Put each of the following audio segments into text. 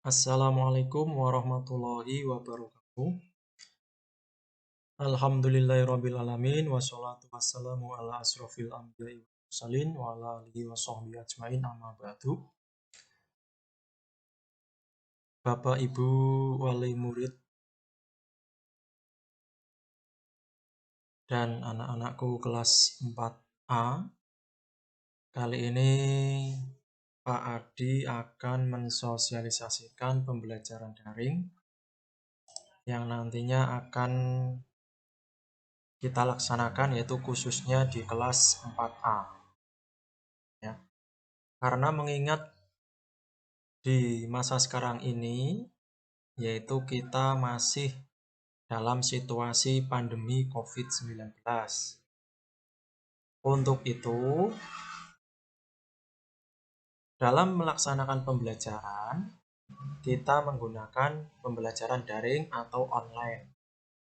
Assalamualaikum warahmatullahi wabarakatuh. Alhamdulillahirabbil alamin wassalatu wassalamu ala asrofil anbiya'i wal mursalin wa ala alihi washabbihi ajmain amma ba'du. Bapak Ibu wali murid dan anak-anakku kelas 4A. Kali ini Pak Adi akan mensosialisasikan pembelajaran daring yang nantinya akan kita laksanakan yaitu khususnya di kelas 4A. Ya. Karena mengingat di masa sekarang ini yaitu kita masih dalam situasi pandemi COVID-19. Untuk itu, dalam melaksanakan pembelajaran, kita menggunakan pembelajaran daring atau online.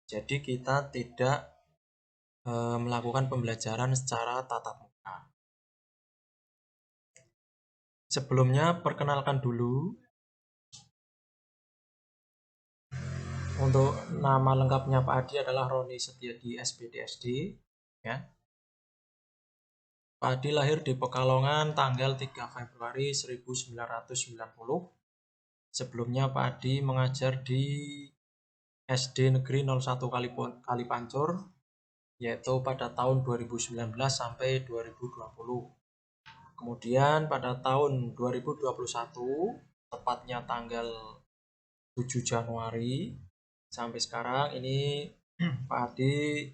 Jadi kita tidak melakukan pembelajaran secara tatap muka. Sebelumnya, perkenalkan dulu. Untuk nama lengkapnya Pak Adi adalah Roni Setiadi SPDSD. Ya. Pak Adi lahir di Pekalongan tanggal 3 Februari 1990. Sebelumnya Pak Adi mengajar di SD Negeri 01 Kalipancur, yaitu pada tahun 2019 sampai 2020. Kemudian pada tahun 2021, tepatnya tanggal 7 Januari, sampai sekarang ini Pak Adi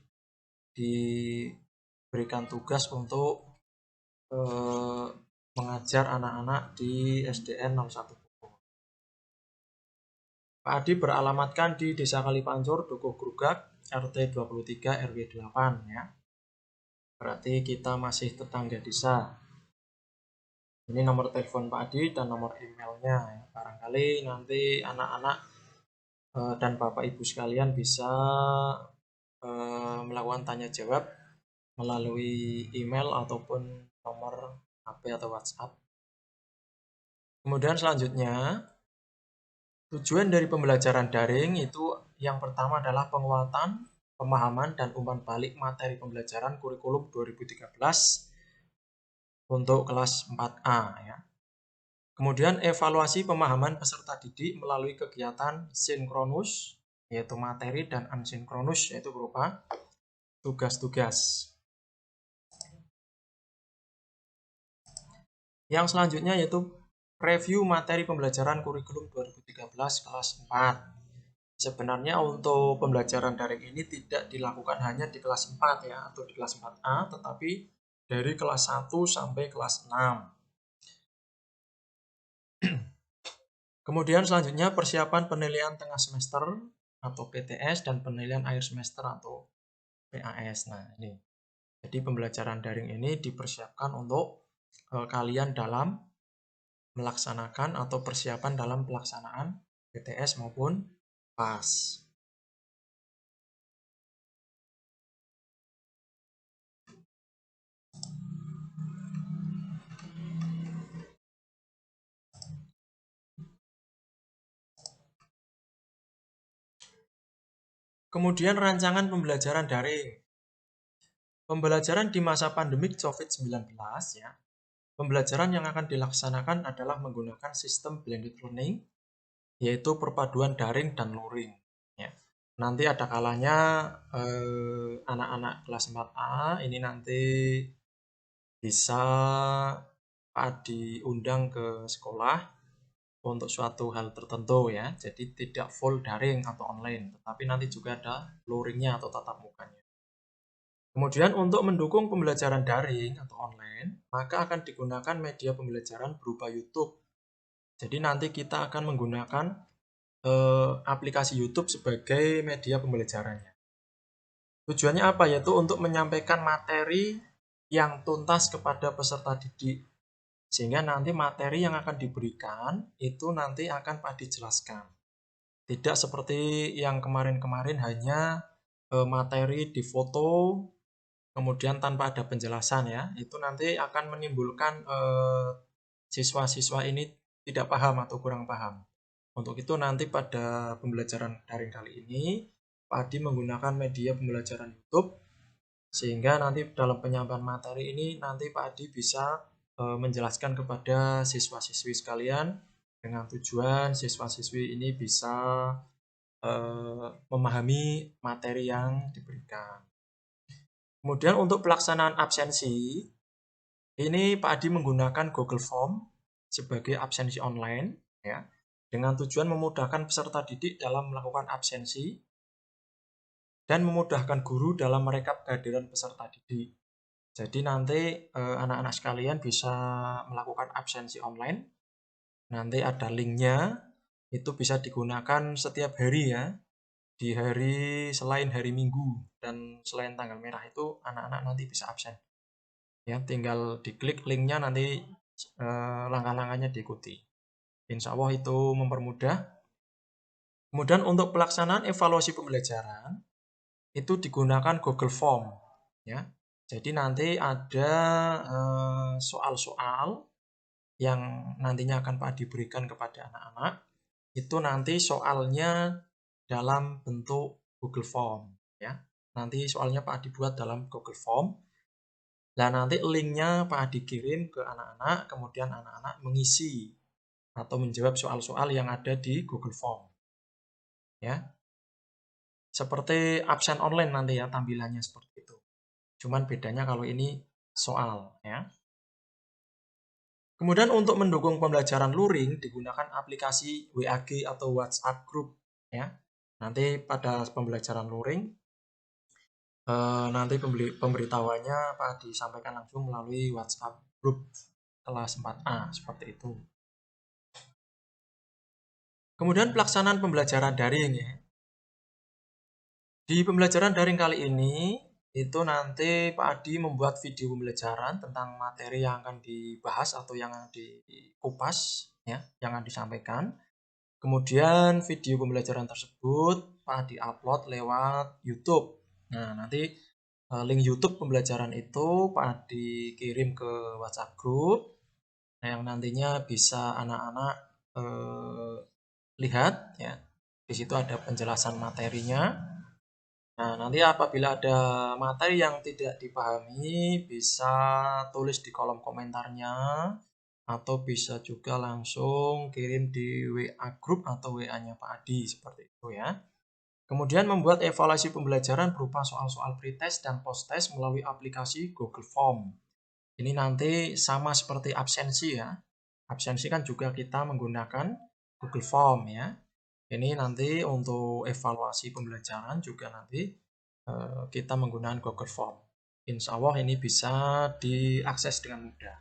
diberikan tugas untuk mengajar anak-anak di SDN 01. Pak Adi beralamatkan di Desa Kalipancur, Dukuh Grugak, RT 23 RW 8 ya. Berarti kita masih tetangga desa. Ini nomor telepon Pak Adi dan nomor emailnya ya. Barangkali nanti anak-anak dan Bapak Ibu sekalian bisa melakukan tanya jawab melalui email ataupun nomor HP atau WhatsApp. Kemudian selanjutnya, tujuan dari pembelajaran daring itu yang pertama adalah penguatan, pemahaman, dan umpan balik materi pembelajaran kurikulum 2013 untuk kelas 4A. Ya. Kemudian evaluasi pemahaman peserta didik melalui kegiatan sinkronus, yaitu materi, dan asinkronus, yaitu berupa tugas-tugas. Yang selanjutnya yaitu review materi pembelajaran kurikulum 2013 kelas 4. Sebenarnya untuk pembelajaran daring ini tidak dilakukan hanya di kelas 4 ya, atau di kelas 4A, tetapi dari kelas 1 sampai kelas 6. Kemudian selanjutnya persiapan penilaian tengah semester atau PTS dan penilaian akhir semester atau PAS. Nah, ini. Jadi pembelajaran daring ini dipersiapkan untuk kalian dalam melaksanakan atau persiapan dalam pelaksanaan PTS maupun PAS. Kemudian rancangan pembelajaran daring. Pembelajaran di masa pandemik COVID-19 ya. Pembelajaran yang akan dilaksanakan adalah menggunakan sistem blended learning, yaitu perpaduan daring dan luring. Ya. Nanti ada kalanya anak-anak kelas 4A ini nanti bisa diundang ke sekolah untuk suatu hal tertentu ya. Jadi tidak full daring atau online, tetapi nanti juga ada luringnya atau tatap mukanya. Kemudian untuk mendukung pembelajaran daring atau online, maka akan digunakan media pembelajaran berupa YouTube. Jadi nanti kita akan menggunakan aplikasi YouTube sebagai media pembelajarannya. Tujuannya apa? Yaitu untuk menyampaikan materi yang tuntas kepada peserta didik. Sehingga nanti materi yang akan diberikan itu nanti akan Pak dijelaskan. Tidak seperti yang kemarin-kemarin hanya materi di foto kemudian tanpa ada penjelasan ya. Itu nanti akan menimbulkan siswa-siswa ini tidak paham atau kurang paham. Untuk itu nanti pada pembelajaran daring kali ini, Pak Adi menggunakan media pembelajaran YouTube, sehingga nanti dalam penyampaian materi ini nanti Pak Adi bisa menjelaskan kepada siswa-siswi sekalian dengan tujuan siswa-siswi ini bisa memahami materi yang diberikan. Kemudian untuk pelaksanaan absensi, ini Pak Adi menggunakan Google Form sebagai absensi online, ya, dengan tujuan memudahkan peserta didik dalam melakukan absensi dan memudahkan guru dalam merekap kehadiran peserta didik. Jadi nanti anak-anak sekalian bisa melakukan absensi online. Nanti ada linknya, itu bisa digunakan setiap hari ya. Di hari selain hari Minggu dan selain tanggal merah itu anak-anak nanti bisa absen. Ya, tinggal diklik linknya nanti langkah-langkahnya diikuti. Insya Allah itu mempermudah. Kemudian untuk pelaksanaan evaluasi pembelajaran itu digunakan Google Form. Ya, jadi nanti ada soal-soal yang nantinya akan Pak diberikan kepada anak-anak. Itu nanti soalnya dalam bentuk Google Form. Ya, nanti soalnya Pak dibuat dalam Google Form. Dan nanti linknya Pak dikirim ke anak-anak, kemudian anak-anak mengisi atau menjawab soal-soal yang ada di Google Form. Ya, seperti absen online nanti ya tampilannya seperti itu. Cuman bedanya kalau ini soal ya. Kemudian untuk mendukung pembelajaran luring digunakan aplikasi WAG atau WhatsApp Group ya. Nanti pada pembelajaran luring nanti pemberitahuannya Pak disampaikan langsung melalui WhatsApp Group kelas 4A seperti itu. Kemudian pelaksanaan pembelajaran daring ya. Di pembelajaran daring kali ini, itu nanti Pak Adi membuat video pembelajaran tentang materi yang akan dibahas atau yang dikupas, ya, yang akan disampaikan. Kemudian video pembelajaran tersebut Pak Adi upload lewat YouTube. Nah, nanti link YouTube pembelajaran itu Pak Adi kirim ke WhatsApp Group, yang nantinya bisa anak-anak lihat, ya. Di situ ada penjelasan materinya. Nah, nanti apabila ada materi yang tidak dipahami, bisa tulis di kolom komentarnya, atau bisa juga langsung kirim di WA Group atau WA-nya Pak Adi, seperti itu ya. Kemudian membuat evaluasi pembelajaran berupa soal-soal pretest dan post-test melalui aplikasi Google Form. Ini nanti sama seperti absensi ya. Absensi kan juga kita menggunakan Google Form ya. Ini nanti untuk evaluasi pembelajaran juga nanti kita menggunakan Google Form. Insya Allah ini bisa diakses dengan mudah.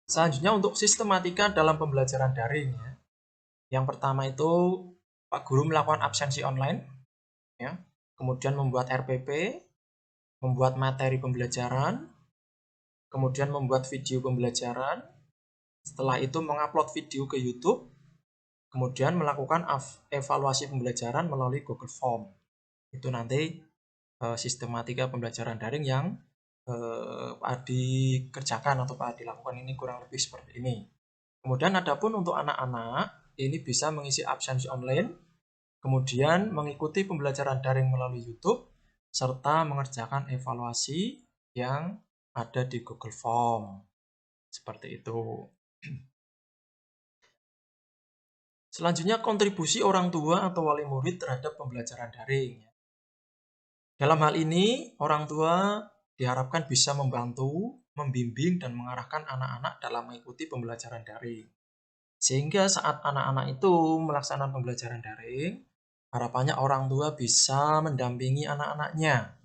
Selanjutnya untuk sistematika dalam pembelajaran daring ya. Yang pertama itu Pak Guru melakukan absensi online, ya. Kemudian membuat RPP, membuat materi pembelajaran, kemudian membuat video pembelajaran. Setelah itu mengupload video ke YouTube, kemudian melakukan evaluasi pembelajaran melalui Google Form. Itu nanti sistematika pembelajaran daring yang Pak Adi kerjakan atau Pak Adi lakukan ini kurang lebih seperti ini. Kemudian adapun untuk anak-anak ini bisa mengisi absensi online, kemudian mengikuti pembelajaran daring melalui YouTube, serta mengerjakan evaluasi yang ada di Google Form. Seperti itu. Selanjutnya kontribusi orang tua atau wali murid terhadap pembelajaran daring. Dalam hal ini, orang tua diharapkan bisa membantu, membimbing, dan mengarahkan anak-anak dalam mengikuti pembelajaran daring. Sehingga saat anak-anak itu melaksanakan pembelajaran daring, harapannya orang tua bisa mendampingi anak-anaknya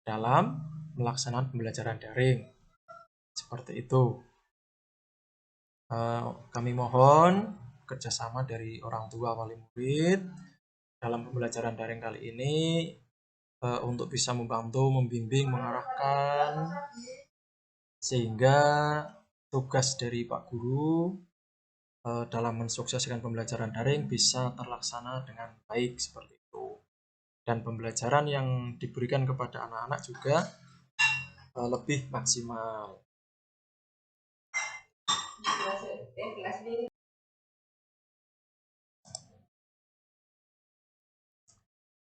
dalam melaksanakan pembelajaran daring. Seperti itu. Kami mohon kerjasama dari orang tua wali murid dalam pembelajaran daring kali ini untuk bisa membantu, membimbing, mengarahkan sehingga tugas dari Pak Guru dalam mensukseskan pembelajaran daring bisa terlaksana dengan baik seperti itu. Dan pembelajaran yang diberikan kepada anak-anak juga lebih maksimal.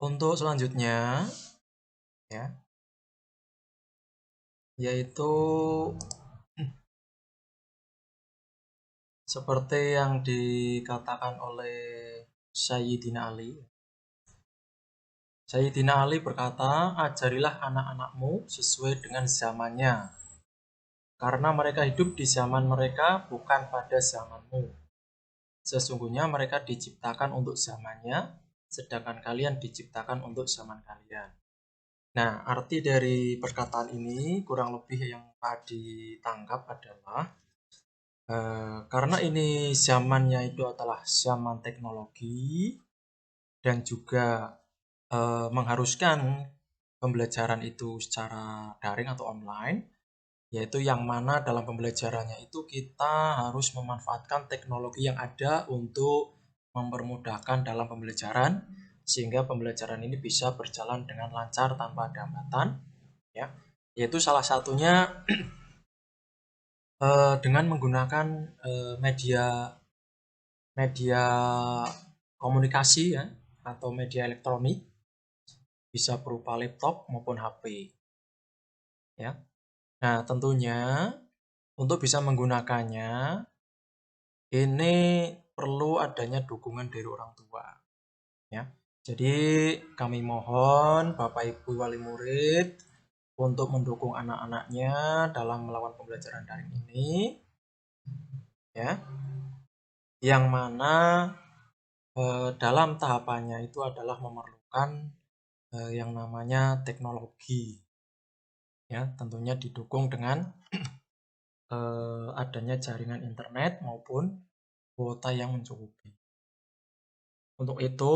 Untuk selanjutnya ya, yaitu seperti yang dikatakan oleh Sayyidina Ali. Sayyidina Ali berkata, ajarilah anak-anakmu sesuai dengan zamannya, karena mereka hidup di zaman mereka, bukan pada zamanmu. Sesungguhnya mereka diciptakan untuk zamannya, sedangkan kalian diciptakan untuk zaman kalian. Nah, arti dari perkataan ini kurang lebih yang ditangkap adalah karena ini zamannya itu adalah zaman teknologi dan juga mengharuskan pembelajaran itu secara daring atau online, yaitu yang mana dalam pembelajarannya itu kita harus memanfaatkan teknologi yang ada untuk mempermudahkan dalam pembelajaran, sehingga pembelajaran ini bisa berjalan dengan lancar tanpa ada hambatan, ya. Yaitu salah satunya dengan menggunakan media komunikasi ya, atau media elektronik, bisa berupa laptop maupun HP, ya. Nah, tentunya untuk bisa menggunakannya ini perlu adanya dukungan dari orang tua, ya. Jadi kami mohon Bapak Ibu wali murid untuk mendukung anak-anaknya dalam melakukan pembelajaran daring ini, ya. Yang mana dalam tahapannya itu adalah memerlukan yang namanya teknologi, ya. Tentunya didukung dengan adanya jaringan internet maupun kuota yang mencukupi. Untuk itu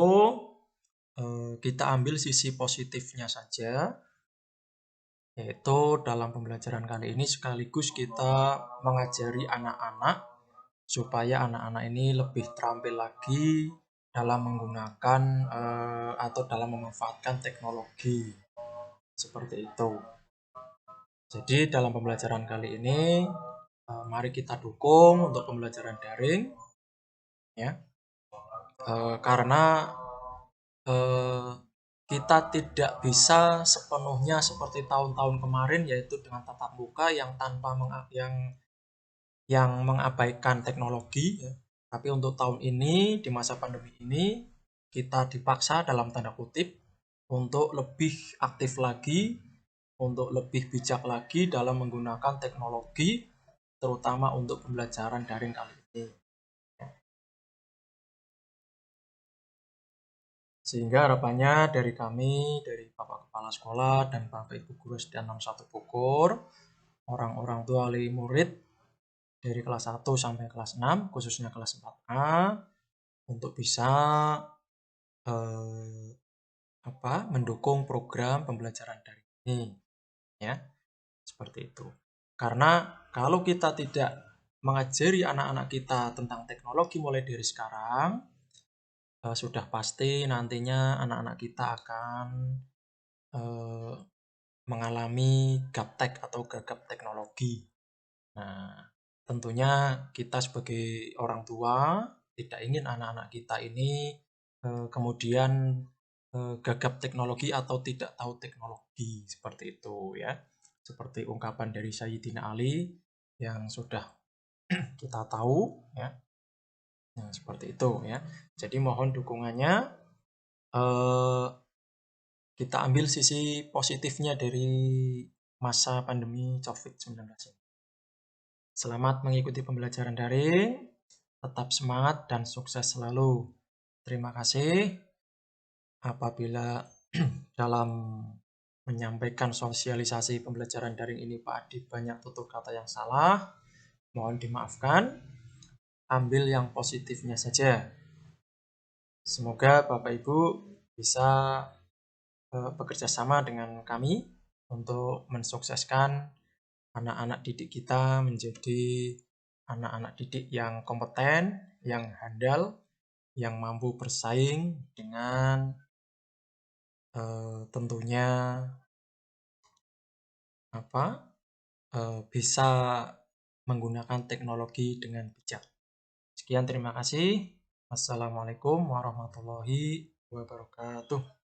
kita ambil sisi positifnya saja, yaitu dalam pembelajaran kali ini sekaligus kita mengajari anak-anak supaya anak-anak ini lebih terampil lagi dalam menggunakan atau dalam memanfaatkan teknologi seperti itu. Jadi dalam pembelajaran kali ini mari kita dukung untuk pembelajaran daring, ya, karena kita tidak bisa sepenuhnya seperti tahun-tahun kemarin, yaitu dengan tatap muka yang tanpa yang mengabaikan teknologi, ya. Tapi untuk tahun ini di masa pandemi ini kita dipaksa dalam tanda kutip untuk lebih aktif lagi, untuk lebih bijak lagi dalam menggunakan teknologi, terutama untuk pembelajaran daring kali ini. Sehingga harapannya dari kami, dari Bapak Kepala Sekolah dan Bapak Ibu Guru SD 61 Bogor, orang-orang tua wali murid dari kelas 1 sampai kelas 6, khususnya kelas 4A, untuk bisa mendukung program pembelajaran daring ini, ya, seperti itu. Karena kalau kita tidak mengajari anak-anak kita tentang teknologi mulai dari sekarang, sudah pasti nantinya anak-anak kita akan mengalami gaptek atau gagap teknologi. Nah, tentunya kita sebagai orang tua tidak ingin anak-anak kita ini kemudian gagap teknologi atau tidak tahu teknologi, seperti itu ya. Seperti ungkapan dari Sayyidina Ali yang sudah kita tahu ya. Nah, seperti itu ya. Jadi mohon dukungannya, kita ambil sisi positifnya dari masa pandemi COVID-19 ini. Selamat mengikuti pembelajaran daring, tetap semangat dan sukses selalu. Terima kasih. Apabila dalam menyampaikan sosialisasi pembelajaran daring ini Pak Adi banyak tutur kata yang salah, mohon dimaafkan. Ambil yang positifnya saja. Semoga Bapak Ibu bisa bekerja sama dengan kami untuk mensukseskan anak-anak didik kita menjadi anak-anak didik yang kompeten, yang handal, yang mampu bersaing dengan tentunya bisa menggunakan teknologi dengan bijak. Sekian, terima kasih. Wassalamualaikum warahmatullahi wabarakatuh.